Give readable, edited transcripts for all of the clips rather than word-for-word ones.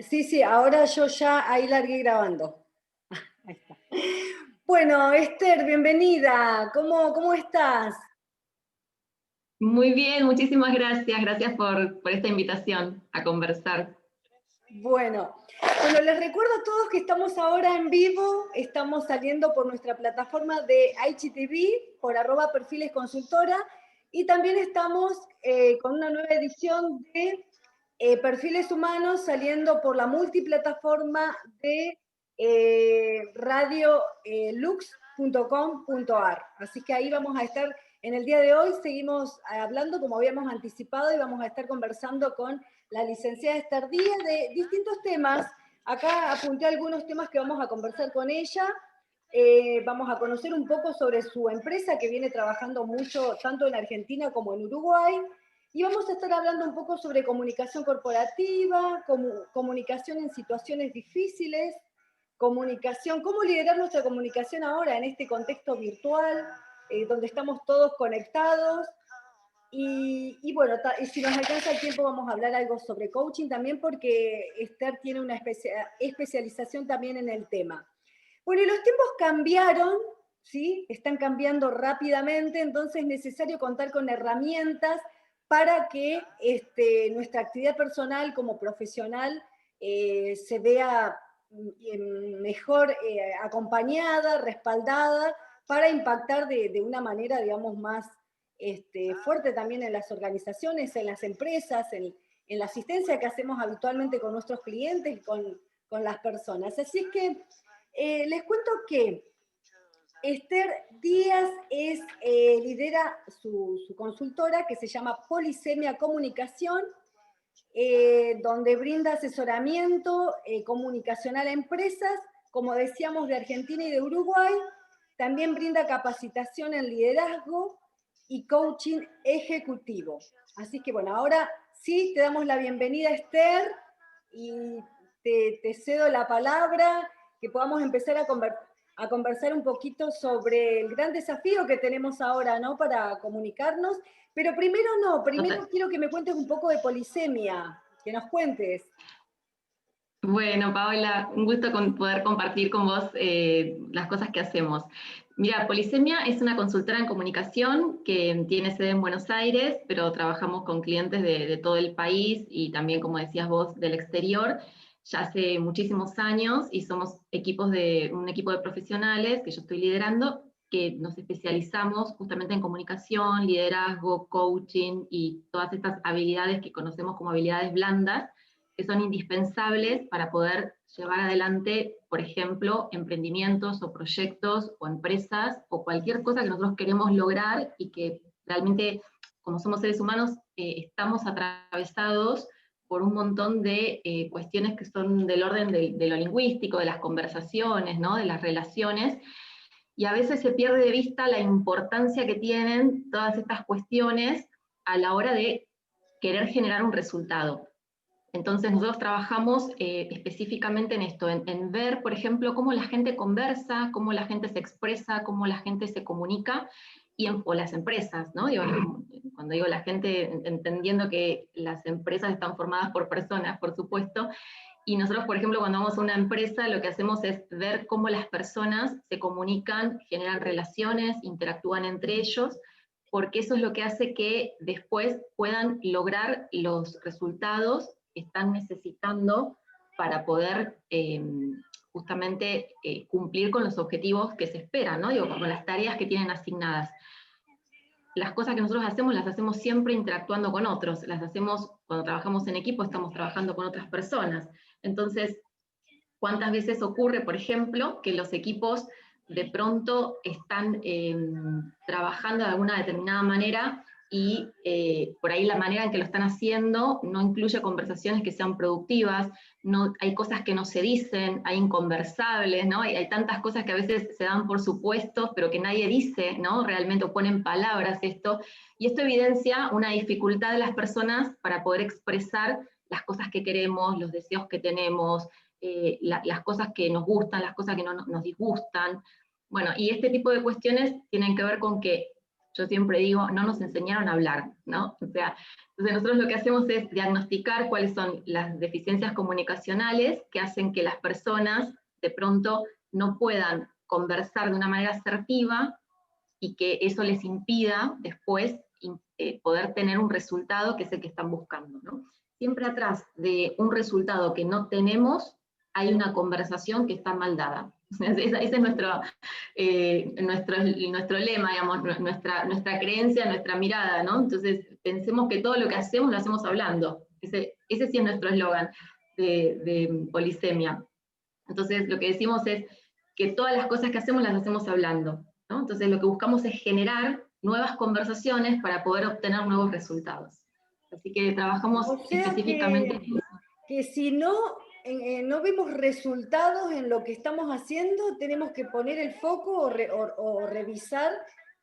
Sí, sí, ahora yo ya ahí largué grabando. Ahí está. Bueno, Esther, bienvenida. ¿Cómo estás? Muy bien, muchísimas gracias. Gracias por esta invitación a conversar. Bueno, les recuerdo a todos que estamos ahora en vivo, estamos saliendo por nuestra plataforma de IGTV, por @perfiles consultora, y también estamos con una nueva edición de Perfiles Humanos saliendo por la multiplataforma de radiolux.com.ar. Así que ahí vamos a estar en el día de hoy, seguimos hablando como habíamos anticipado y vamos a estar conversando con la licenciada Esther Díaz de distintos temas. Acá apunté algunos temas que vamos a conversar con ella. Vamos a conocer un poco sobre su empresa que viene trabajando mucho tanto en Argentina como en Uruguay. Y vamos a estar hablando un poco sobre comunicación corporativa, comunicación en situaciones difíciles, comunicación, cómo liderar nuestra comunicación ahora en este contexto virtual, donde estamos todos conectados. Y bueno, y si nos alcanza el tiempo vamos a hablar algo sobre coaching también porque Esther tiene una especialización también en el tema. Bueno, y los tiempos cambiaron, ¿sí? Están cambiando rápidamente, entonces es necesario contar con herramientas para que nuestra actividad personal como profesional se vea mejor acompañada, respaldada, para impactar de una manera, digamos, más fuerte también en las organizaciones, en las empresas, en la asistencia que hacemos habitualmente con nuestros clientes y con las personas. Así es que les cuento que Esther Díaz lidera su consultora que se llama Polisemia Comunicación, donde brinda asesoramiento comunicacional a empresas, como decíamos, de Argentina y de Uruguay. También brinda capacitación en liderazgo y coaching ejecutivo. Así que bueno, ahora sí te damos la bienvenida, Esther, y te cedo la palabra, que podamos empezar a conversar un poquito sobre el gran desafío que tenemos ahora, ¿no? Para comunicarnos. Pero primero no, primero Total. quiero que me cuentes un poco de polisemia, que nos cuentes. Bueno, Paola, un gusto poder compartir con vos las cosas que hacemos. Mira, Polisemia es una consultora en comunicación que tiene sede en Buenos Aires, pero trabajamos con clientes de todo el país y también, como decías vos, del exterior, ya hace muchísimos años y somos un equipo de profesionales que yo estoy liderando, que nos especializamos justamente en comunicación, liderazgo, coaching y todas estas habilidades que conocemos como habilidades blandas que son indispensables para poder llevar adelante, por ejemplo, emprendimientos o proyectos o empresas o cualquier cosa que nosotros queremos lograr y que realmente, como somos seres humanos, estamos atravesados por un montón de cuestiones que son del orden de lo lingüístico, de las conversaciones, ¿no? De las relaciones, y a veces se pierde de vista la importancia que tienen todas estas cuestiones a la hora de querer generar un resultado. Entonces nosotros trabajamos específicamente en esto, en ver, por ejemplo, cómo la gente conversa, cómo la gente se expresa, cómo la gente se comunica, o las empresas, ¿no? Digo, cuando digo la gente, entendiendo que las empresas están formadas por personas, por supuesto, y nosotros, por ejemplo, cuando vamos a una empresa, lo que hacemos es ver cómo las personas se comunican, generan relaciones, interactúan entre ellos, porque eso es lo que hace que después puedan lograr los resultados que están necesitando para poder justamente cumplir con los objetivos que se esperan, ¿no? Digo, con las tareas que tienen asignadas. Las cosas que nosotros hacemos las hacemos siempre interactuando con otros, las hacemos cuando trabajamos en equipo, estamos trabajando con otras personas. Entonces, ¿cuántas veces ocurre, por ejemplo, que los equipos de pronto están trabajando de alguna determinada manera y por ahí la manera en que lo están haciendo no incluye conversaciones que sean productivas, no, hay cosas que no se dicen, hay inconversables, ¿no? Hay tantas cosas que a veces se dan por supuestos, pero que nadie dice, ¿no? Realmente, o pone en palabras esto, y esto evidencia una dificultad de las personas para poder expresar las cosas que queremos, los deseos que tenemos, las cosas que nos gustan, las cosas que no nos disgustan. Bueno, y este tipo de cuestiones tienen que ver con que Yo siempre digo, no nos enseñaron a hablar, ¿no? O sea, entonces nosotros lo que hacemos es diagnosticar cuáles son las deficiencias comunicacionales que hacen que las personas de pronto no puedan conversar de una manera asertiva y que eso les impida después poder tener un resultado que es el que están buscando, ¿no? Siempre atrás de un resultado que no tenemos hay una conversación que está mal dada. Ese es nuestro lema, digamos, nuestra creencia, nuestra mirada, ¿no? Entonces, pensemos que todo lo que hacemos lo hacemos hablando. Ese sí es nuestro eslogan de Polisemia. Entonces, lo que decimos es que todas las cosas que hacemos las hacemos hablando, ¿no? Entonces, lo que buscamos es generar nuevas conversaciones para poder obtener nuevos resultados. Así que trabajamos O sea específicamente en eso. que si no, no vemos resultados en lo que estamos haciendo, tenemos que poner el foco o revisar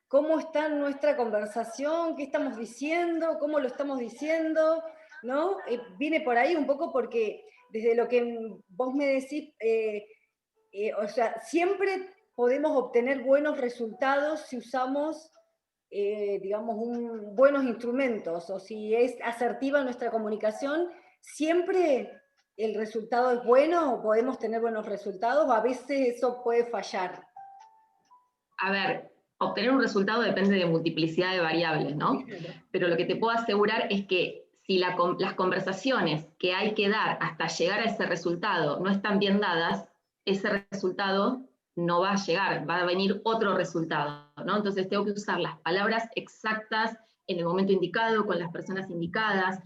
cómo está nuestra conversación, qué estamos diciendo, cómo lo estamos diciendo, ¿no? Viene por ahí un poco porque desde lo que vos me decís, o sea, siempre podemos obtener buenos resultados si usamos, digamos, buenos instrumentos, o si es asertiva nuestra comunicación, siempre el resultado es bueno, o podemos tener buenos resultados, o a veces eso puede fallar. A ver, obtener un resultado depende de multiplicidad de variables, ¿no? Pero lo que te puedo asegurar es que si las conversaciones que hay que dar hasta llegar a ese resultado no están bien dadas, ese resultado no va a llegar, va a venir otro resultado, ¿no? Entonces tengo que usar las palabras exactas en el momento indicado, con las personas indicadas,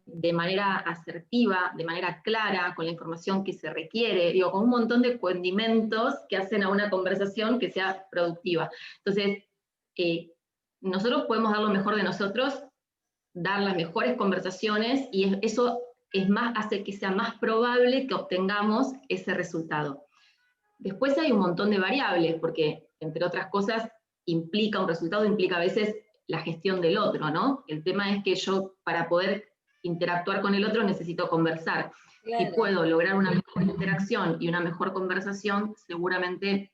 de manera asertiva, de manera clara, con la información que se requiere, digo, con un montón de condimentos que hacen a una conversación que sea productiva. Entonces, nosotros podemos dar lo mejor de nosotros, dar las mejores conversaciones, y eso hace que sea más probable que obtengamos ese resultado. Después hay un montón de variables, porque, entre otras cosas, un resultado implica a veces la gestión del otro, ¿no? El tema es que yo, para poder interactuar con el otro, necesito conversar. Claro. Si puedo lograr una mejor interacción y una mejor conversación, seguramente,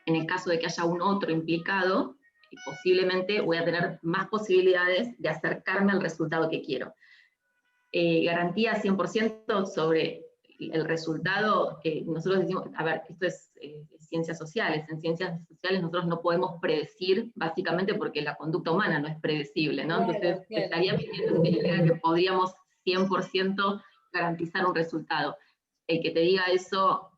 en el caso de que haya un otro implicado, posiblemente voy a tener más posibilidades de acercarme al resultado que quiero. Garantía 100% sobre el resultado, nosotros decimos, a ver, esto es ciencias sociales, en ciencias sociales nosotros no podemos predecir, básicamente porque la conducta humana no es predecible, ¿no? Claro, entonces, claro. Estaría mintiendo si dijera que podríamos 100% garantizar un resultado. El que te diga eso,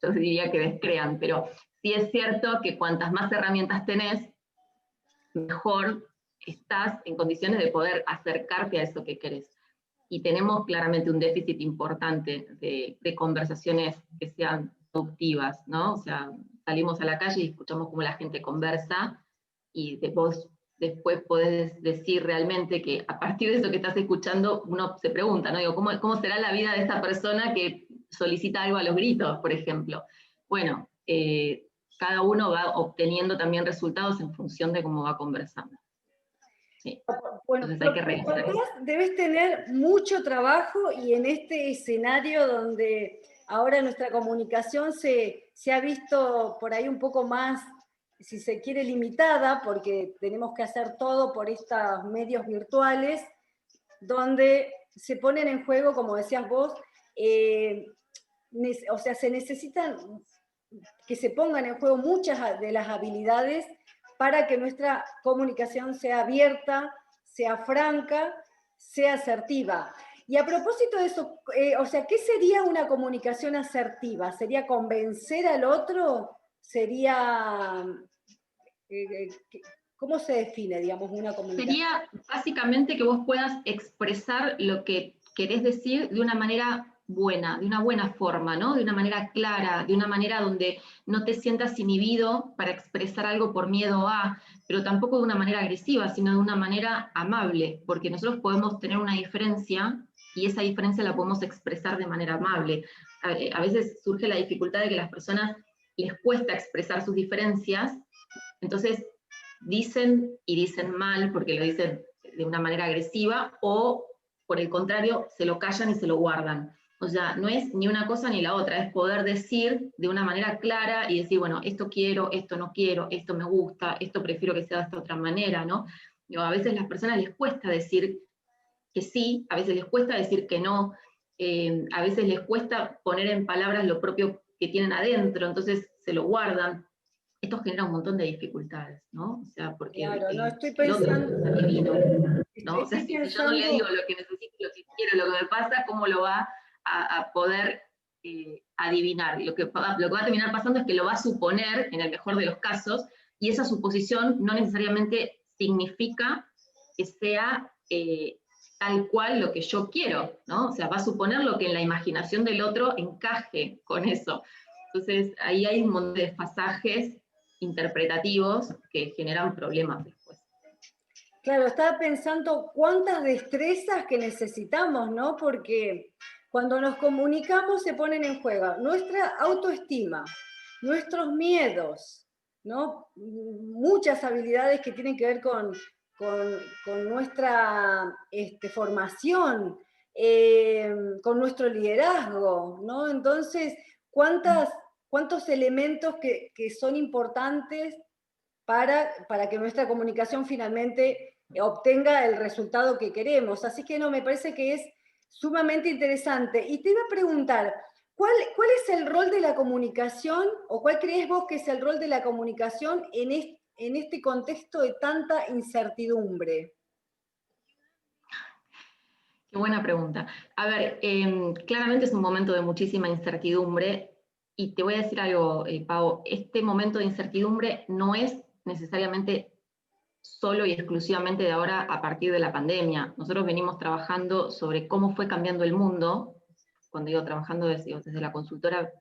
yo diría que descrean, pero sí es cierto que cuantas más herramientas tenés, mejor estás en condiciones de poder acercarte a eso que querés. Y tenemos claramente un déficit importante de conversaciones que sean productivas, ¿no? O sea, salimos a la calle y escuchamos cómo la gente conversa, y vos después podés decir realmente que a partir de eso que estás escuchando, uno se pregunta, ¿no? Digo, ¿cómo será la vida de esta persona que solicita algo a los gritos, por ejemplo? Bueno, cada uno va obteniendo también resultados en función de cómo va conversando. Sí. Bueno, entonces hay que revisar. Debes tener mucho trabajo, y en este escenario donde ahora nuestra comunicación se ha visto por ahí un poco más, si se quiere, limitada, porque tenemos que hacer todo por estos medios virtuales, donde se ponen en juego, como decías vos, o sea, se necesitan que se pongan en juego muchas de las habilidades para que nuestra comunicación sea abierta, sea franca, sea asertiva. Y a propósito de eso, o sea, ¿qué sería una comunicación asertiva? ¿Sería convencer al otro? ¿Sería... ¿cómo se define, digamos, una comunicación? Sería básicamente que vos puedas expresar lo que querés decir de una manera buena, de una buena forma, ¿no? De una manera clara, de una manera donde no te sientas inhibido para expresar algo por miedo a, pero tampoco de una manera agresiva, sino de una manera amable, porque nosotros podemos tener una diferencia y esa diferencia la podemos expresar de manera amable. A veces surge la dificultad de que a las personas les cuesta expresar sus diferencias, entonces dicen y dicen mal porque lo dicen de una manera agresiva, o por el contrario, se lo callan y se lo guardan. O sea, no es ni una cosa ni la otra, es poder decir de una manera clara y decir, bueno, esto quiero, esto no quiero, esto me gusta, esto prefiero que sea de esta otra manera, ¿no? Digo, a veces a las personas les cuesta decir que sí, a veces les cuesta decir que no, a veces les cuesta poner en palabras lo propio que tienen adentro, entonces se lo guardan. Esto genera un montón de dificultades, ¿no? O sea, porque Claro, no, estoy el otro pensando, es adivino, ¿no? O sea, estoy si yo no le digo pensando, lo que necesito, lo que quiero, lo que me pasa, ¿cómo lo va a poder adivinar? Lo que va a terminar pasando es que lo va a suponer, en el mejor de los casos, y esa suposición no necesariamente significa que sea tal cual lo que yo quiero, ¿no? O sea, va a suponer lo que en la imaginación del otro encaje con eso. Entonces, ahí hay un montón de desfasajes interpretativos que generan problemas después. claro, estaba pensando cuántas destrezas que necesitamos, ¿no? Porque cuando nos comunicamos se ponen en juego nuestra autoestima, nuestros miedos, ¿no? Muchas habilidades que tienen que ver con nuestra formación, con nuestro liderazgo, ¿no? Entonces, ¿cuántos elementos que son importantes para que nuestra comunicación finalmente obtenga el resultado que queremos? Así que no, me parece que es sumamente interesante. Y te iba a preguntar, ¿cuál es el rol de la comunicación, o cuál crees vos que es el rol de la comunicación en este contexto de tanta incertidumbre? Qué buena pregunta. A ver, claramente es un momento de muchísima incertidumbre y te voy a decir algo, Pau, este momento de incertidumbre no es necesariamente solo y exclusivamente de ahora a partir de la pandemia. Nosotros venimos trabajando sobre cómo fue cambiando el mundo. Cuando digo trabajando desde la consultora,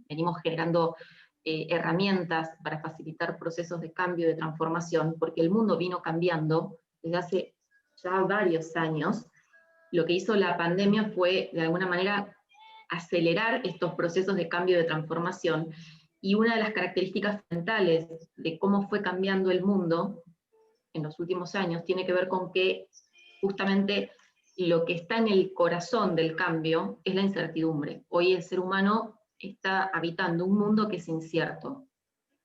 venimos generando herramientas para facilitar procesos de cambio, de transformación, porque el mundo vino cambiando desde hace ya varios años. Lo que hizo la pandemia fue, de alguna manera, acelerar estos procesos de cambio, de transformación, y una de las características fundamentales de cómo fue cambiando el mundo en los últimos años tiene que ver con que justamente lo que está en el corazón del cambio es la incertidumbre. Hoy el ser humano está habitando un mundo que es incierto.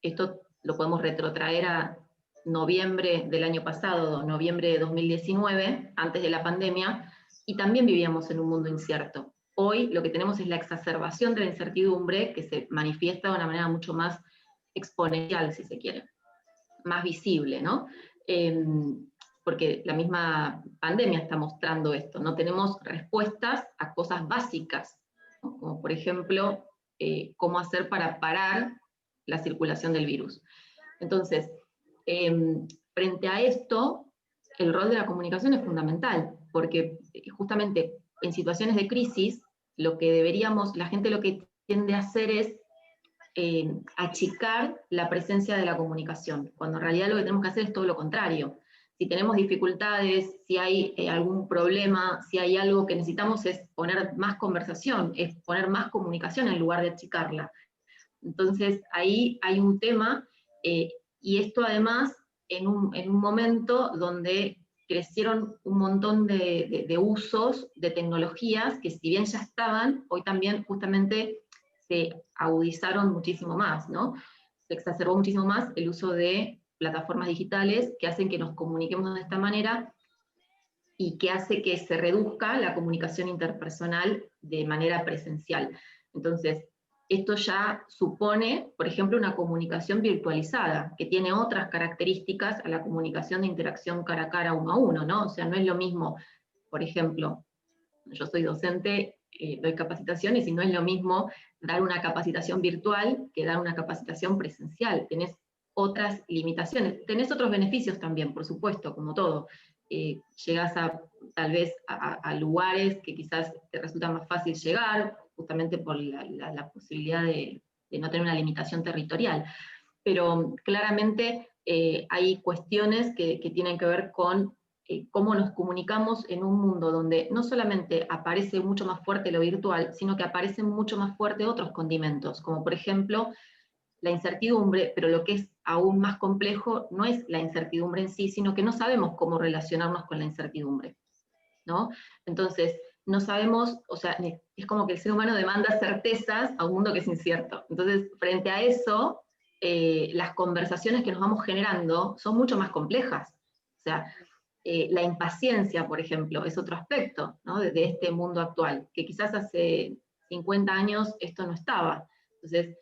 Esto lo podemos retrotraer a noviembre del año pasado, noviembre de 2019, antes de la pandemia, y también vivíamos en un mundo incierto. Hoy lo que tenemos es la exacerbación de la incertidumbre, que se manifiesta de una manera mucho más exponencial, si se quiere, más visible, ¿no? Porque la misma pandemia está mostrando esto. No tenemos respuestas a cosas básicas, ¿no? Como por ejemplo, cómo hacer para parar la circulación del virus. Entonces, frente a esto, el rol de la comunicación es fundamental, porque justamente en situaciones de crisis, la gente lo que tiende a hacer es achicar la presencia de la comunicación, cuando en realidad lo que tenemos que hacer es todo lo contrario. Si tenemos dificultades, si hay algún problema, si hay algo que necesitamos, es poner más conversación, es poner más comunicación en lugar de achicarla. Entonces ahí hay un tema, y esto además en un momento donde crecieron un montón de usos de tecnologías que si bien ya estaban, hoy también justamente se agudizaron muchísimo más, ¿no? Se exacerbó muchísimo más el uso de plataformas digitales que hacen que nos comuniquemos de esta manera y que hace que se reduzca la comunicación interpersonal de manera presencial. Entonces, esto ya supone, por ejemplo, una comunicación virtualizada, que tiene otras características a la comunicación de interacción cara a cara, uno a uno, ¿no? O sea, no es lo mismo, por ejemplo, yo soy docente, doy capacitaciones y no es lo mismo dar una capacitación virtual que dar una capacitación presencial. Tenés otras limitaciones, tenés otros beneficios también, por supuesto, como todo. Llegás tal vez a lugares que quizás te resulta más fácil llegar, justamente por la posibilidad de no tener una limitación territorial. Pero claramente hay cuestiones que tienen que ver con cómo nos comunicamos en un mundo donde no solamente aparece mucho más fuerte lo virtual, sino que aparecen mucho más fuerte otros condimentos, como por ejemplo la incertidumbre, pero lo que es aún más complejo no es la incertidumbre en sí, sino que no sabemos cómo relacionarnos con la incertidumbre, ¿no? Entonces, no sabemos, o sea, es como que el ser humano demanda certezas a un mundo que es incierto. Entonces, frente a eso, las conversaciones que nos vamos generando son mucho más complejas. O sea, la impaciencia, por ejemplo, es otro aspecto, ¿no? de este mundo actual, que quizás hace 50 años esto no estaba. Entonces,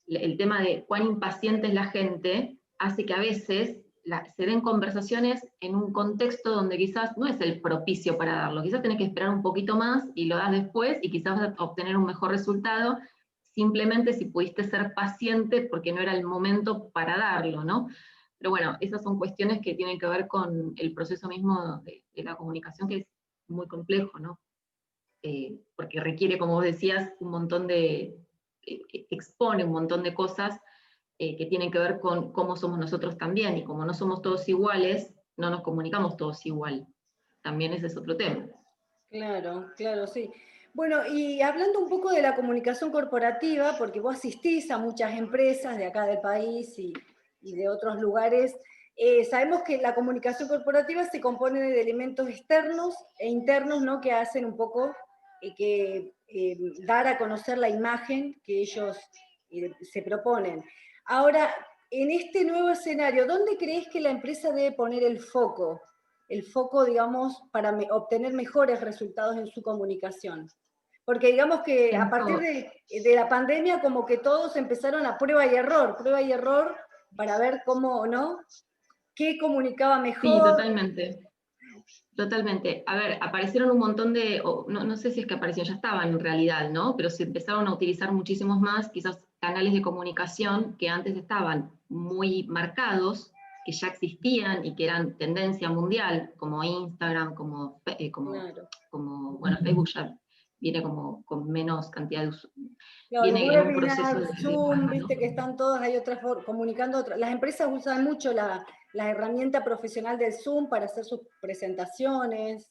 el tema de cuán impaciente es la gente hace que a veces se den conversaciones en un contexto donde quizás no es el propicio para darlo, quizás tenés que esperar un poquito más y lo das después y quizás vas a obtener un mejor resultado, simplemente si pudiste ser paciente porque no era el momento para darlo, ¿no? Pero bueno, esas son cuestiones que tienen que ver con el proceso mismo de la comunicación, que es muy complejo, ¿no? Porque requiere, como vos decías, un montón expone un montón de cosas que tienen que ver con cómo somos nosotros también, y como no somos todos iguales, no nos comunicamos todos igual. También ese es otro tema. Claro, claro, sí. Bueno, y hablando un poco de la comunicación corporativa, porque vos asistís a muchas empresas de acá del país y de otros lugares, sabemos que la comunicación corporativa se compone de elementos externos e internos, ¿no? Que hacen un poco dar a conocer la imagen que ellos se proponen. Ahora, en este nuevo escenario, ¿dónde crees que la empresa debe poner el foco? El foco, digamos, para obtener mejores resultados en su comunicación. Porque digamos que a partir de la pandemia como que todos empezaron a prueba y error para ver cómo, ¿no? ¿Qué comunicaba Sí, mejor? totalmente. Totalmente. A ver, aparecieron un montón de, no sé si es que aparecieron, ya estaban en realidad, ¿no? Pero se empezaron a utilizar muchísimos más, quizás canales de comunicación que antes estaban muy marcados, que ya existían y que eran tendencia mundial, como Instagram, Claro. bueno, Facebook ya viene como con menos cantidad de Claro, el viene en un proceso webinar, de Zoom, baja, ¿no? viste que están todas, hay otras comunicando otras. Las empresas usan mucho la herramienta profesional del Zoom para hacer sus presentaciones.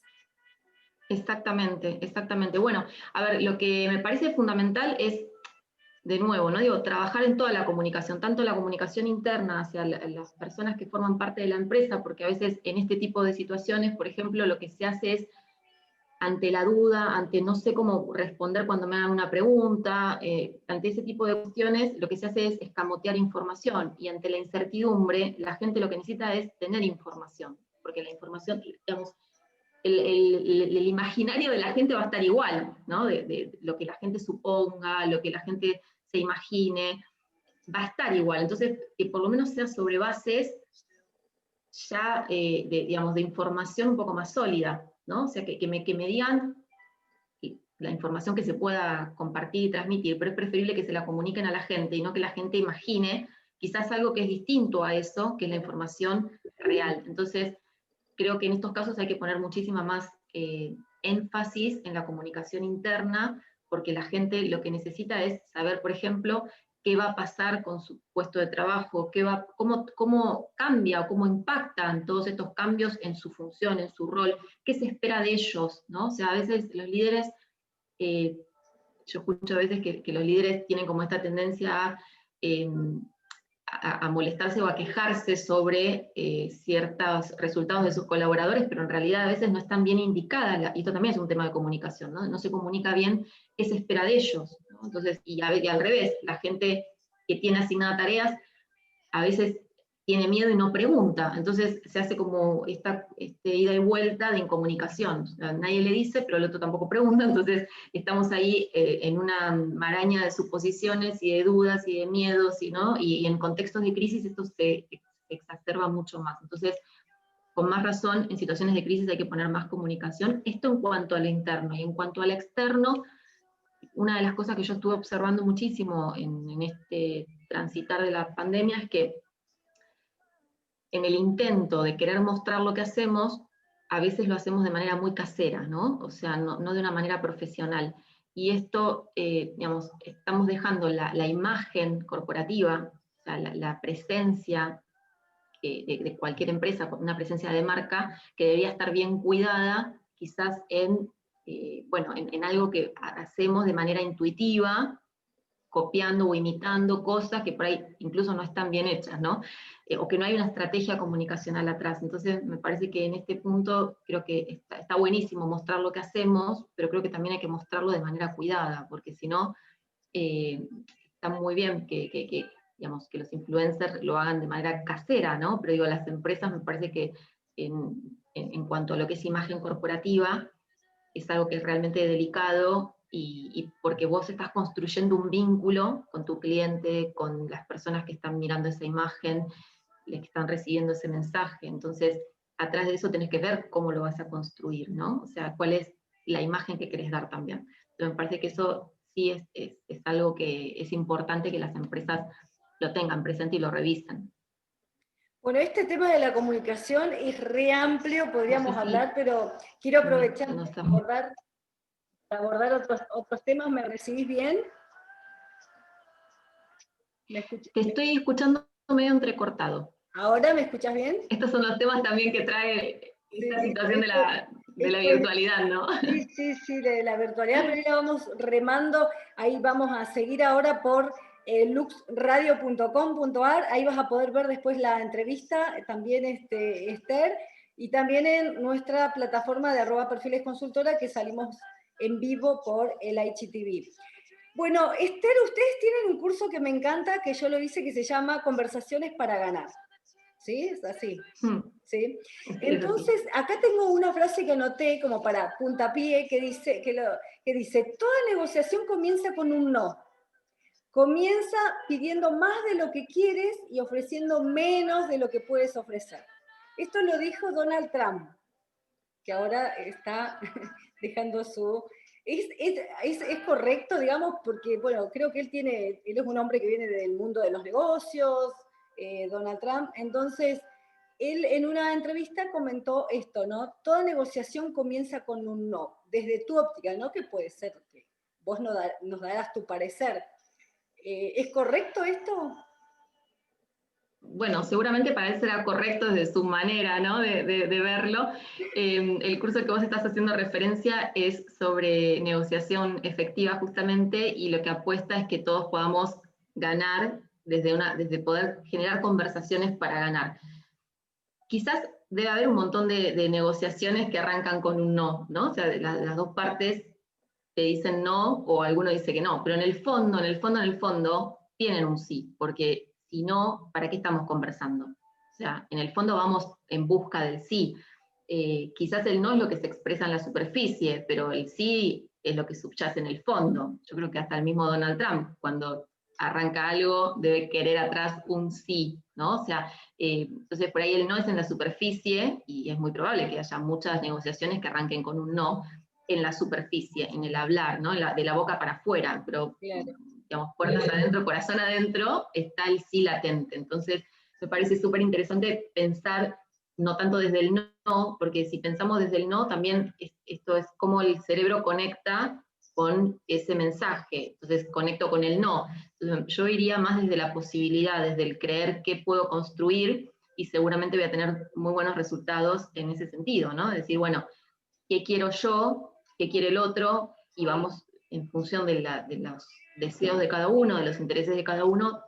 Exactamente, exactamente. Bueno, a ver, lo que me parece fundamental es, de nuevo, ¿no? Digo, trabajar en toda la comunicación, tanto la comunicación interna hacia las personas que forman parte de la empresa, porque a veces en este tipo de situaciones, por ejemplo, lo que se hace es, ante la duda, ante no sé cómo responder cuando me hagan una pregunta, ante ese tipo de cuestiones, lo que se hace es escamotear información, y ante la incertidumbre, la gente lo que necesita es tener información, porque la información, digamos, el imaginario de la gente va a estar igual, ¿no? De lo que la gente suponga, lo que la gente se imagine, va a estar igual. Entonces, que por lo menos sea sobre bases ya, digamos, de información un poco más sólida, ¿no? O sea, que me digan la información que se pueda compartir y transmitir, pero es preferible que se la comuniquen a la gente y no que la gente imagine quizás algo que es distinto a eso, que es la información real. Entonces, creo que en estos casos hay que poner muchísima más énfasis en la comunicación interna, porque la gente lo que necesita es saber, por ejemplo, qué va a pasar con su puesto de trabajo, cómo cambia o cómo impactan todos estos cambios en su función, en su rol, qué se espera de ellos, ¿no? O sea, a veces los líderes, eh, yo escucho a veces que los líderes tienen como esta tendencia a molestarse o a quejarse sobre ciertos resultados de sus colaboradores, pero en realidad a veces no están bien indicadas, y esto también es un tema de comunicación, ¿no? No se comunica bien qué se espera de ellos, ¿no? Entonces, y al revés, la gente que tiene asignadas tareas a veces tiene miedo y no pregunta, entonces se hace como esta ida y vuelta de incomunicación. O sea, nadie le dice, pero el otro tampoco pregunta, entonces estamos ahí en una maraña de suposiciones y de dudas y de miedos, ¿no? Y en contextos de crisis esto se exacerba mucho más. Entonces, con más razón, en situaciones de crisis hay que poner más comunicación. Esto en cuanto a lo interno. Y en cuanto al externo, una de las cosas que yo estuve observando muchísimo en este transitar de la pandemia es que en el intento de querer mostrar lo que hacemos, a veces lo hacemos de manera muy casera, ¿no? O sea, no de una manera profesional. Y esto, digamos, estamos dejando la imagen corporativa, o sea, la presencia de cualquier empresa, una presencia de marca, que debería estar bien cuidada, quizás bueno, en algo que hacemos de manera intuitiva, copiando o imitando cosas que por ahí incluso no están bien hechas, ¿no? O que no hay una estrategia comunicacional atrás. Entonces, me parece que en este punto creo que está buenísimo mostrar lo que hacemos, pero creo que también hay que mostrarlo de manera cuidada, porque si no, está muy bien digamos, que los influencers lo hagan de manera casera, ¿no? Pero digo, las empresas me parece que en cuanto a lo que es imagen corporativa, es algo que es realmente delicado y porque vos estás construyendo un vínculo con tu cliente, con las personas que están mirando esa imagen, que están recibiendo ese mensaje. Entonces, atrás de eso tenés que ver cómo lo vas a construir, ¿no? O sea, cuál es la imagen que querés dar también. Entonces, me parece que eso sí es algo que es importante que las empresas lo tengan presente y lo revisen. Bueno, este tema de la comunicación es re amplio, No sé podríamos si hablar, pero quiero aprovechar no sé. para abordar otros temas. ¿Me recibís bien? ¿Me escuch- Te me- estoy escuchando medio entrecortado. ¿Ahora me escuchas bien? Estos son los temas también que trae Sí, esta situación de la esto es- virtualidad, ¿no? sí, sí, sí, de la virtualidad, pero ya vamos remando, ahí vamos a seguir ahora por luxradio.com.ar, ahí vas a poder ver después la entrevista, también Esther, y también en nuestra plataforma de @perfiles consultora, que salimos en vivo por el IGTV. Bueno, Esther, ustedes tienen un curso que me encanta, que yo lo hice, que se llama Conversaciones para Ganar. ¿Sí? Es así. ¿Sí? Es así. Entonces, acá tengo una frase que anoté como para puntapié que dice, toda negociación comienza con un no. Comienza pidiendo más de lo que quieres y ofreciendo menos de lo que puedes ofrecer. Esto lo dijo Donald Trump, que ahora está dejando su... Es correcto, digamos, porque, bueno, creo que él es un hombre que viene del mundo de los negocios, Donald Trump, entonces él en una entrevista comentó esto, ¿no? Toda negociación comienza con un no, desde tu óptica, ¿no? Que puede ser que vos nos darás tu parecer. ¿Es correcto esto? Bueno, seguramente para él será correcto desde su manera, ¿no? de verlo. El curso al que vos estás haciendo referencia es sobre negociación efectiva justamente, y lo que apuesta es que todos podamos ganar desde poder generar conversaciones para ganar. Quizás debe haber un montón de negociaciones que arrancan con un no, ¿no? O sea, las dos partes te dicen no o alguno dice que no, pero en el fondo, tienen un sí, porque si no, ¿para qué estamos conversando? O sea, en el fondo vamos en busca del sí. Quizás el no es lo que se expresa en la superficie, pero el sí es lo que subyace en el fondo. Yo creo que hasta el mismo Donald Trump, cuando arranca algo, debe querer atrás un sí, ¿no? O sea, entonces por ahí el no es en la superficie, y es muy probable que haya muchas negociaciones que arranquen con un no, en la superficie, en el hablar, ¿no? De la boca para afuera, pero, Claro. digamos, puertas adentro, corazón adentro, está el sí latente. Entonces, me parece súper interesante pensar no tanto desde el no, porque si pensamos desde el no, también esto es cómo el cerebro conecta con ese mensaje. Entonces, conecto con el no. Entonces, yo iría más desde la posibilidad, desde el creer que puedo construir, y seguramente voy a tener muy buenos resultados en ese sentido, ¿no? Decir, bueno, ¿qué quiero yo? ¿Qué quiere el otro? Y vamos, en función de los deseos de cada uno, de los intereses de cada uno,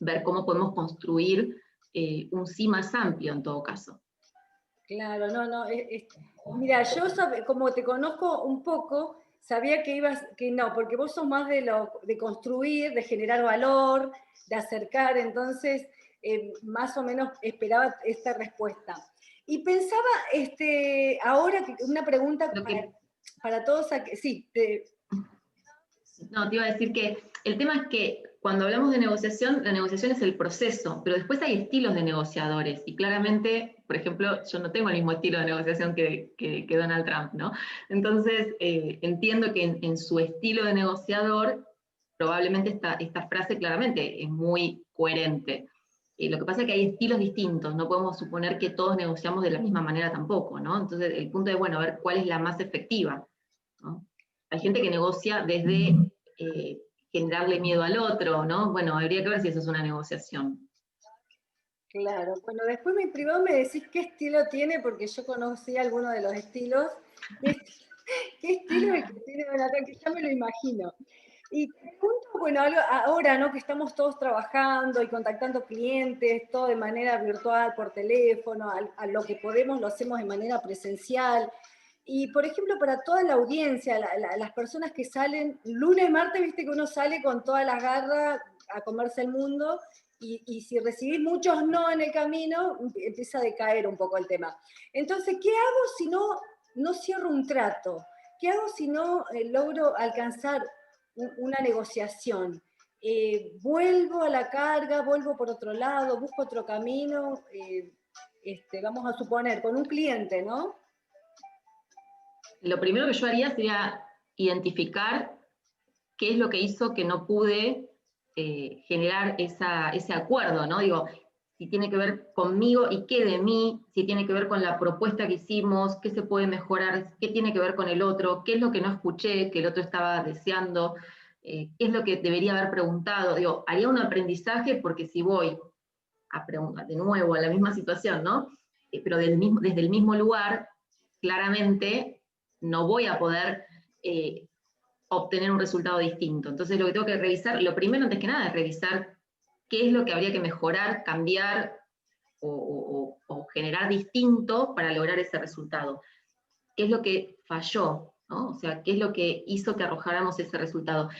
ver cómo podemos construir un sí más amplio en todo caso. Claro, no, no. Mira, como te conozco un poco, sabía que no, porque vos sos más de construir, de generar valor, de acercar, entonces más o menos esperaba esta respuesta. Y pensaba, ahora que una pregunta Lo que para todos aquí, sí, No, te iba a decir que el tema es que cuando hablamos de negociación, la negociación es el proceso, pero después hay estilos de negociadores, y claramente, por ejemplo, yo no tengo el mismo estilo de negociación que Donald Trump, ¿no? Entonces, entiendo que en su estilo de negociador, probablemente esta frase claramente es muy coherente. Lo que pasa es que hay estilos distintos, no podemos suponer que todos negociamos de la misma manera tampoco, ¿no? Entonces, el punto es, bueno, ver cuál es la más efectiva, ¿no? Hay gente que negocia desde generarle miedo al otro, ¿no? Bueno, habría que ver si eso es una negociación. claro. Bueno, después en privado me decís qué estilo tiene, porque yo conocí algunos de los estilos. ¿Qué estilo es el que tiene Donald Trump? Que ya me lo imagino. Y te pregunto, bueno, ahora, ¿no? Que estamos todos trabajando y contactando clientes, todo de manera virtual, por teléfono, a lo que podemos lo hacemos de manera presencial. Y, por ejemplo, para toda la audiencia, las personas que salen lunes, martes, viste que uno sale con todas las garras a comerse el mundo, y si recibís muchos no en el camino, empieza a decaer un poco el tema. Entonces, ¿qué hago si no cierro un trato? ¿Qué hago si no logro alcanzar una negociación? Vuelvo a la carga, vuelvo por otro lado, busco otro camino, vamos a suponer, con un cliente, ¿no? Lo primero que yo haría sería identificar qué es lo que hizo que no pude generar ese acuerdo, ¿no? Digo, si tiene que ver conmigo y qué de mí, si tiene que ver con la propuesta que hicimos, qué se puede mejorar, qué tiene que ver con el otro, qué es lo que no escuché, que el otro estaba deseando, qué es lo que debería haber preguntado. Digo, haría un aprendizaje porque si voy a preguntar de nuevo a la misma situación, ¿no? Pero desde el mismo lugar, claramente no voy a poder obtener un resultado distinto. Entonces lo que tengo que revisar, lo primero antes que nada es revisar qué es lo que habría que mejorar, cambiar o generar distinto para lograr ese resultado. ¿Qué es lo que falló? ¿No? O sea, ¿qué es lo que hizo que arrojáramos ese resultado?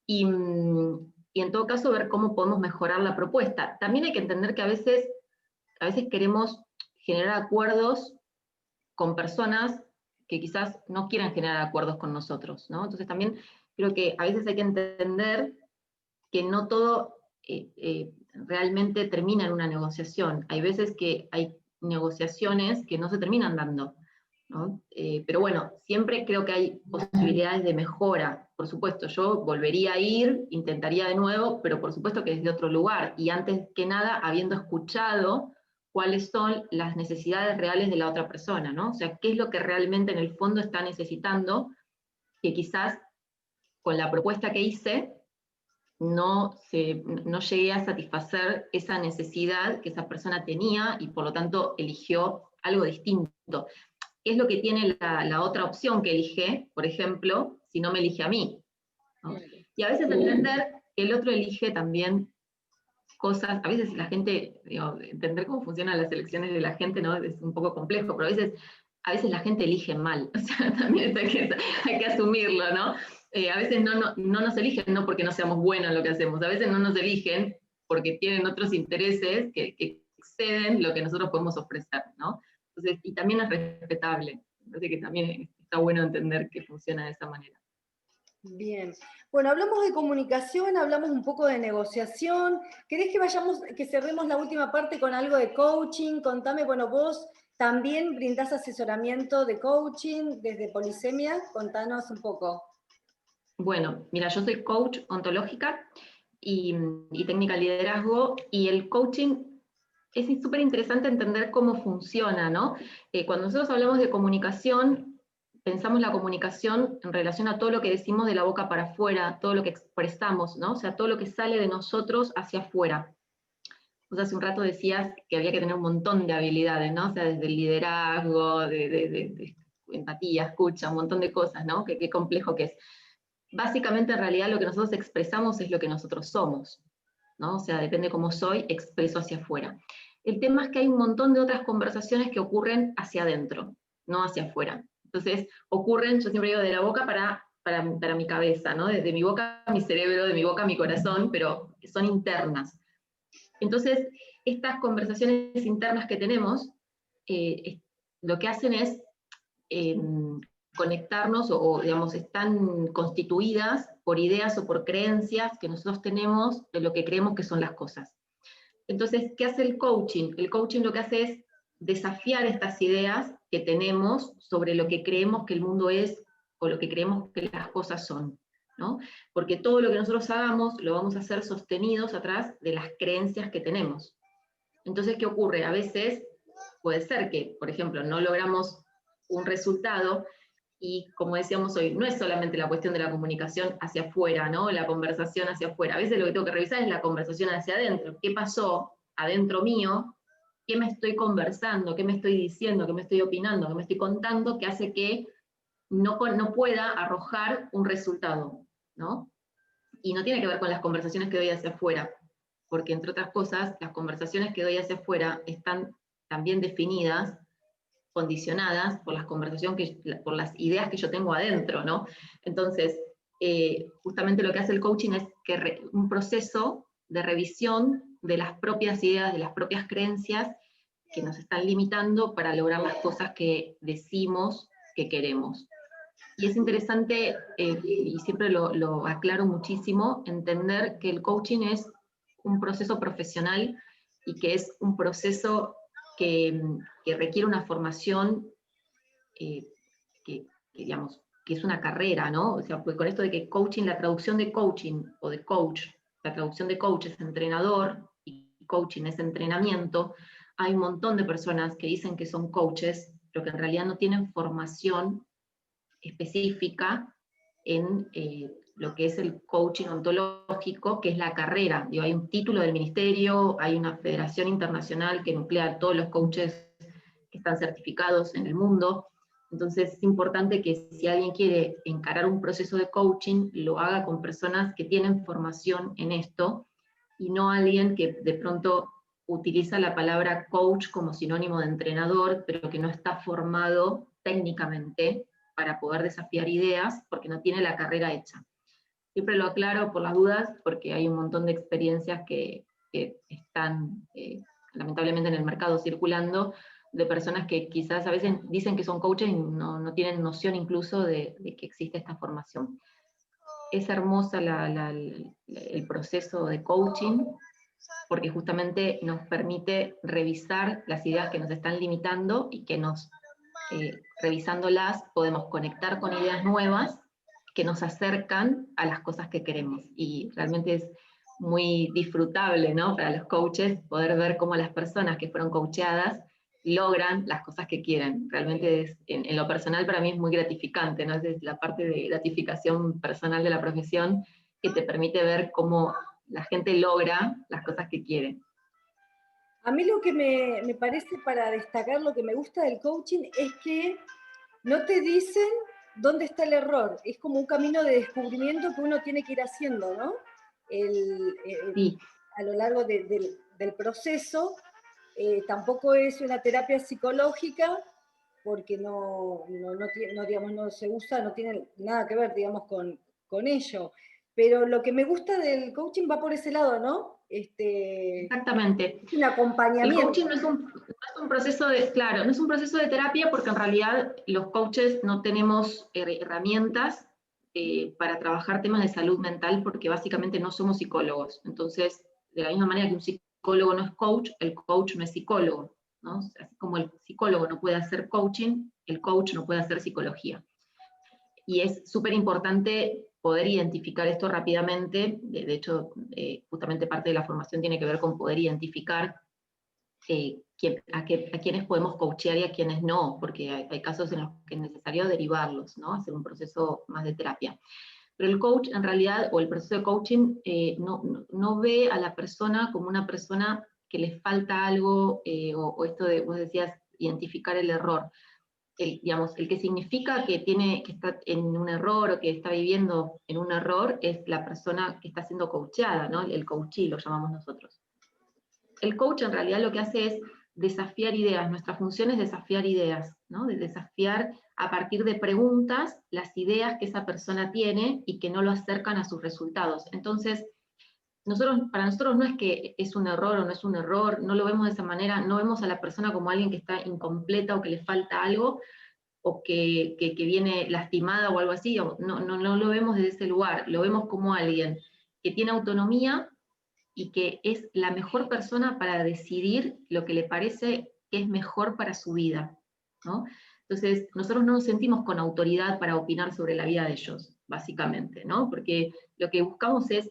Y en todo caso ver cómo podemos mejorar la propuesta. También hay que entender que a veces queremos generar acuerdos con personas que quizás no quieran generar acuerdos con nosotros, ¿no? Entonces también creo que a veces hay que entender que no todo realmente termina en una negociación. Hay veces que hay negociaciones que no se terminan dando, ¿no? Pero bueno, siempre creo que hay posibilidades de mejora. Por supuesto, yo volvería a ir, intentaría de nuevo, pero por supuesto que desde otro lugar. Y antes que nada, habiendo escuchado cuáles son las necesidades reales de la otra persona, ¿no? O sea, qué es lo que realmente en el fondo está necesitando, que quizás con la propuesta que hice no llegué a satisfacer esa necesidad que esa persona tenía y por lo tanto eligió algo distinto. ¿Qué es lo que tiene la otra opción que elige, por ejemplo, si no me elige a mí? ¿No? Y a veces entender que el otro elige también cosas, a veces la gente, digo, entender cómo funcionan las elecciones de la gente, ¿no? Es un poco complejo, pero a veces la gente elige mal, o sea, también hay que asumirlo, ¿no? A veces no nos eligen no porque no seamos buenos en lo que hacemos, a veces no nos eligen porque tienen otros intereses que exceden lo que nosotros podemos ofrecer, ¿no? Entonces, y también es respetable, así que también está bueno entender que funciona de esa manera. Bien. Bueno, hablamos de comunicación, hablamos un poco de negociación. ¿Querés que cerremos la última parte con algo de coaching? Contame, bueno, vos también brindás asesoramiento de coaching desde Polisemia. Contanos un poco. Bueno, mira, yo soy coach ontológica y técnica de liderazgo, y el coaching es súper interesante entender cómo funciona, ¿no? Cuando nosotros hablamos de comunicación, pensamos la comunicación en relación a todo lo que decimos de la boca para afuera, todo lo que expresamos, ¿no? O sea, todo lo que sale de nosotros hacia afuera. Vos hace un rato decías que había que tener un montón de habilidades, ¿no? O sea, desde el liderazgo, de empatía, escucha, un montón de cosas, ¿no? Qué complejo que es. Básicamente, en realidad, lo que nosotros expresamos es lo que nosotros somos, ¿no? O sea, depende cómo soy, expreso hacia afuera. El tema es que hay un montón de otras conversaciones que ocurren hacia adentro, no hacia afuera. Entonces, ocurren, yo siempre digo, de la boca para mi cabeza, ¿no? Desde mi boca a mi cerebro, de mi boca a mi corazón, pero son internas. Entonces, estas conversaciones internas que tenemos, lo que hacen es conectarnos digamos, están constituidas por ideas o por creencias que nosotros tenemos de lo que creemos que son las cosas. Entonces, ¿qué hace el coaching? El coaching lo que hace es desafiar estas ideas que tenemos sobre lo que creemos que el mundo es o lo que creemos que las cosas son, ¿no? Porque todo lo que nosotros hagamos lo vamos a hacer sostenidos atrás de las creencias que tenemos. Entonces, ¿qué ocurre? A veces puede ser que, por ejemplo, no logramos un resultado y, como decíamos hoy, no es solamente la cuestión de la comunicación hacia afuera, ¿no? La conversación hacia afuera. A veces lo que tengo que revisar es la conversación hacia adentro. ¿Qué pasó adentro mío? ¿Qué me estoy conversando? ¿Qué me estoy diciendo? ¿Qué me estoy opinando? ¿Qué me estoy contando? Que hace que no pueda arrojar un resultado, ¿no? Y no tiene que ver con las conversaciones que doy hacia afuera, porque entre otras cosas, las conversaciones que doy hacia afuera están también definidas, condicionadas por por las ideas que yo tengo adentro, ¿no? Entonces, justamente lo que hace el coaching es un proceso de revisión de las propias ideas, de las propias creencias que nos están limitando para lograr las cosas que decimos que queremos. Y es interesante, y siempre lo aclaro muchísimo, entender que el coaching es un proceso profesional y que es un proceso que requiere una formación digamos, que es una carrera, ¿no? O sea, pues con esto de que coaching, la traducción de coaching o de coach, la traducción de coach es entrenador y coaching es entrenamiento, hay un montón de personas que dicen que son coaches, pero que en realidad no tienen formación específica en lo que es el coaching ontológico, que es la carrera. Digo, hay un título del ministerio, hay una federación internacional que nuclea a todos los coaches que están certificados en el mundo. Entonces es importante que si alguien quiere encarar un proceso de coaching, lo haga con personas que tienen formación en esto, y no alguien que de pronto utiliza la palabra coach como sinónimo de entrenador, pero que no está formado técnicamente para poder desafiar ideas, porque no tiene la carrera hecha. Siempre lo aclaro por las dudas, porque hay un montón de experiencias que están lamentablemente en el mercado circulando, de personas que quizás a veces dicen que son coaches y no tienen noción incluso de que existe esta formación. Es hermosa el proceso de coaching, porque justamente nos permite revisar las ideas que nos están limitando y que revisándolas podemos conectar con ideas nuevas que nos acercan a las cosas que queremos. Y realmente es muy disfrutable, ¿no? Para los coaches poder ver cómo las personas que fueron coacheadas logran las cosas que quieren. Realmente en lo personal para mí es muy gratificante, ¿no? Es la parte de gratificación personal de la profesión que te permite ver cómo la gente logra las cosas que quiere. A mí lo que me parece, para destacar lo que me gusta del coaching, es que no te dicen dónde está el error. Es como un camino de descubrimiento que uno tiene que ir haciendo, ¿no? Sí. A lo largo del proceso. Tampoco es una terapia psicológica, porque digamos, no se usa, no tiene nada que ver, digamos, con ello. Pero lo que me gusta del coaching va por ese lado, ¿no? Exactamente. Un acompañamiento. El coaching no es un proceso de, claro, no es un proceso de terapia, porque en realidad los coaches no tenemos herramientas para trabajar temas de salud mental, porque básicamente no somos psicólogos. Entonces, de la misma manera que un psicólogo no es coach, el coach no es psicólogo, ¿no? Así como el psicólogo no puede hacer coaching, el coach no puede hacer psicología. Y es súper importante poder identificar esto rápidamente. De hecho, justamente parte de la formación tiene que ver con poder identificar a quienes podemos coachear y a quienes no, porque hay casos en los que es necesario derivarlos, ¿no? Hacer un proceso más de terapia. Pero el coach, en realidad, o el proceso de coaching, no ve a la persona como una persona que le falta algo, o esto de, vos decías, identificar el error. Digamos, el que significa que está en un error o que está viviendo en un error es la persona que está siendo coacheada, ¿no? El coachee lo llamamos nosotros. El coach en realidad lo que hace es desafiar ideas. Nuestra función es desafiar ideas, ¿no? De desafiar a partir de preguntas las ideas que esa persona tiene y que no lo acercan a sus resultados. Entonces, para nosotros no es que es un error o no es un error, no lo vemos de esa manera, no vemos a la persona como alguien que está incompleta o que le falta algo, o que viene lastimada o algo así, no lo vemos desde ese lugar, lo vemos como alguien que tiene autonomía y que es la mejor persona para decidir lo que le parece que es mejor para su vida, ¿no? Entonces, nosotros no nos sentimos con autoridad para opinar sobre la vida de ellos, básicamente, ¿no? Porque lo que buscamos es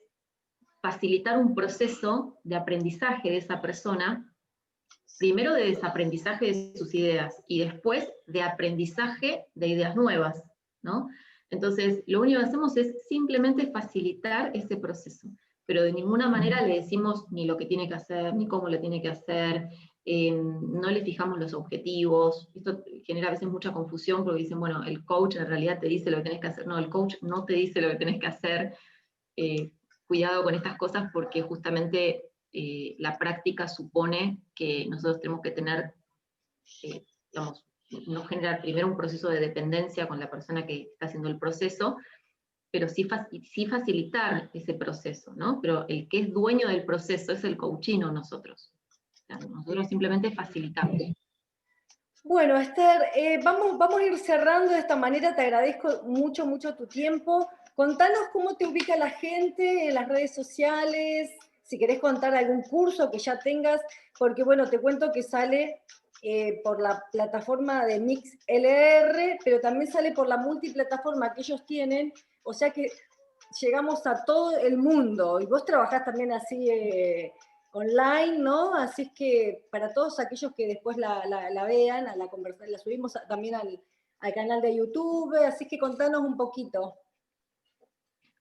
facilitar un proceso de aprendizaje de esa persona, primero de desaprendizaje de sus ideas y después de aprendizaje de ideas nuevas, ¿no? Entonces, lo único que hacemos es simplemente facilitar ese proceso, pero de ninguna manera le decimos ni lo que tiene que hacer, ni cómo lo tiene que hacer, no le fijamos los objetivos. Esto genera a veces mucha confusión, porque dicen, bueno, el coach en realidad te dice lo que tenés que hacer. No, el coach no te dice lo que tenés que hacer. cuidado con estas cosas porque justamente la práctica supone que nosotros tenemos que tener, digamos, no generar primero un proceso de dependencia con la persona que está haciendo el proceso, pero sí facilitar ese proceso, ¿no? Pero el que es dueño del proceso es el coaching, no nosotros. O sea, nosotros simplemente facilitamos. Bueno, Esther, vamos a ir cerrando de esta manera. Te agradezco mucho, mucho tu tiempo. Contanos cómo te ubica la gente en las redes sociales, si querés contar algún curso que ya tengas, porque bueno, te cuento que sale por la plataforma de MixLR, pero también sale por la multiplataforma que ellos tienen, o sea que llegamos a todo el mundo. Y vos trabajás también así online, ¿no? Así es que para todos aquellos que después la vean, a la conversación, la subimos también al canal de YouTube, así que contanos un poquito.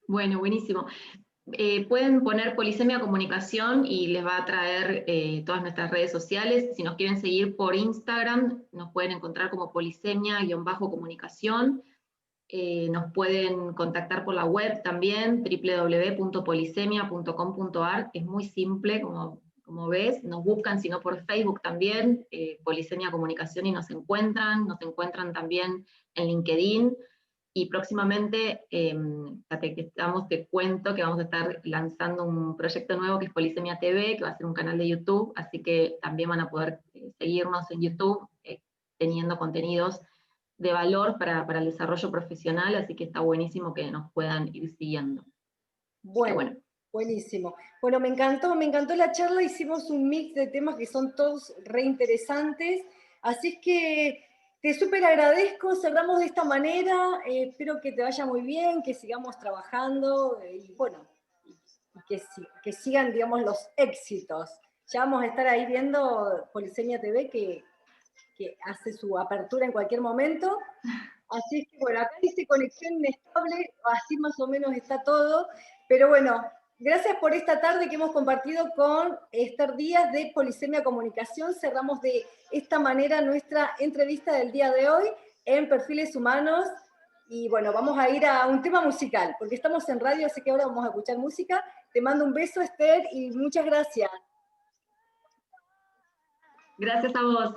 Bueno, buenísimo. Pueden poner Polisemia Comunicación y les va a traer todas nuestras redes sociales. Si nos quieren seguir por Instagram, nos pueden encontrar como polisemia-comunicación. Nos pueden contactar por la web también, www.polisemia.com.ar. Es muy simple, como ves. Nos buscan, si no por Facebook también, Polisemia Comunicación y nos encuentran también en LinkedIn. Y próximamente, te cuento que vamos a estar lanzando un proyecto nuevo que es Polisemia TV, que va a ser un canal de YouTube, así que también van a poder seguirnos en YouTube, teniendo contenidos de valor para el desarrollo profesional, así que está buenísimo que nos puedan ir siguiendo. Bueno, buenísimo. Bueno, me encantó la charla, hicimos un mix de temas que son todos re interesantes, así es que te súper agradezco, cerramos de esta manera, espero que te vaya muy bien, que sigamos trabajando y bueno, que sigan, digamos, los éxitos. Ya vamos a estar ahí viendo Polisemia TV que hace su apertura en cualquier momento. Así es que bueno, acá dice conexión inestable, así más o menos está todo. Pero bueno, gracias por esta tarde que hemos compartido con Esther Díaz de Polisemia Comunicación. Cerramos de esta manera nuestra entrevista del día de hoy en Perfiles Humanos. Y bueno, vamos a ir a un tema musical, porque estamos en radio, así que ahora vamos a escuchar música. Te mando un beso, Esther, y muchas gracias. Gracias a vos.